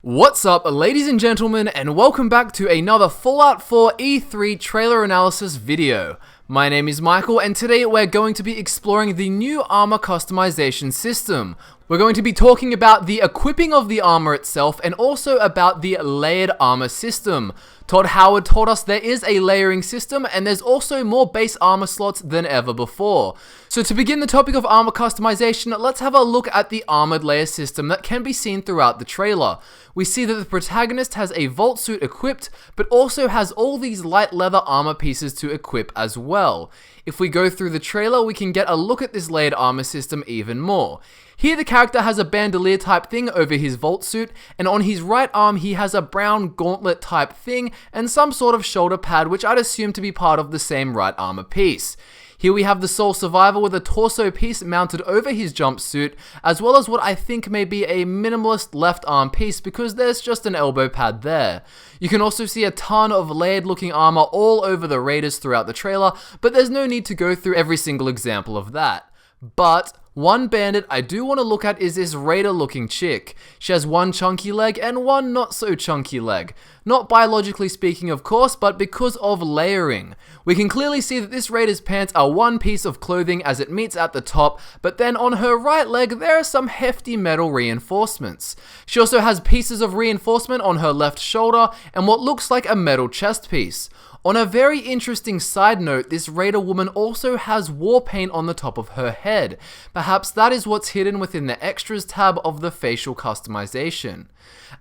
What's up, ladies and gentlemen, and welcome back to another Fallout 4 E3 trailer analysis video. My name is Michael, and today we're going to be exploring the new armor customization system. We're going to be talking about the equipping of the armor itself, and also about the layered armor system. Todd Howard told us there is a layering system, and there's also more base armor slots than ever before. So to begin the topic of armor customization, let's have a look at the armored layer system that can be seen throughout the trailer. We see that the protagonist has a vault suit equipped, but also has all these light leather armor pieces to equip as well. If we go through the trailer, we can get a look at this layered armor system even more. Here the character has a bandolier type thing over his vault suit, and on his right arm he has a brown gauntlet type thing and some sort of shoulder pad, which I'd assume to be part of the same right armor piece. Here we have the sole survivor with a torso piece mounted over his jumpsuit, as well as what I think may be a minimalist left arm piece because there's just an elbow pad there. You can also see a ton of layered looking armor all over the raiders throughout the trailer, but there's no need to go through every single example of that. But one bandit I do want to look at is this raider looking chick. She has one chunky leg and one not so chunky leg. Not biologically speaking of course, but because of layering. We can clearly see that this raider's pants are one piece of clothing as it meets at the top, but then on her right leg there are some hefty metal reinforcements. She also has pieces of reinforcement on her left shoulder and what looks like a metal chest piece. On a very interesting side note, this raider woman also has war paint on the top of her head. Perhaps that is what's hidden within the extras tab of the facial customization.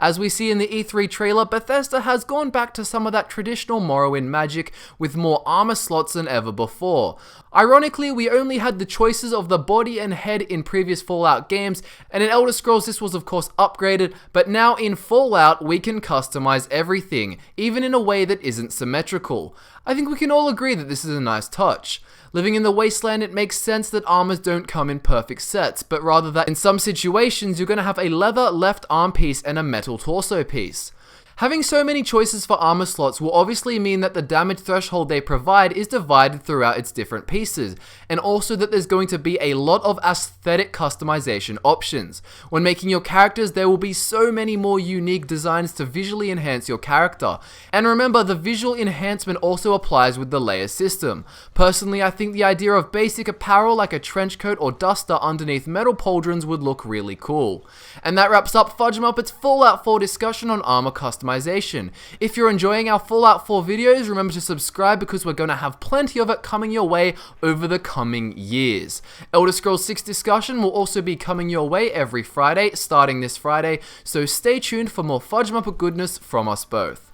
As we see in the E3 trailer, Bethesda has gone back to some of that traditional Morrowind magic with more armor slots than ever before. Ironically, we only had the choices of the body and head in previous Fallout games, and in Elder Scrolls this was of course upgraded, but now in Fallout we can customize everything, even in a way that isn't symmetrical. I think we can all agree that this is a nice touch. Living in the wasteland, it makes sense that armors don't come in perfect sets, but rather that in some situations you're going to have a leather left arm piece and a metal torso piece. Having so many choices for armor slots will obviously mean that the damage threshold they provide is divided throughout its different pieces, and also that there's going to be a lot of aesthetic customization options. When making your characters, there will be so many more unique designs to visually enhance your character. And remember, the visual enhancement also applies with the layer system. Personally, I think the idea of basic apparel like a trench coat or duster underneath metal pauldrons would look really cool. And that wraps up Fudge Muppet's Fallout 4 discussion on armor customization. If you're enjoying our Fallout 4 videos, remember to subscribe because we're going to have plenty of it coming your way over the coming years. Elder Scrolls 6 discussion will also be coming your way every Friday, starting this Friday, so stay tuned for more Fudge Muppet goodness from us both.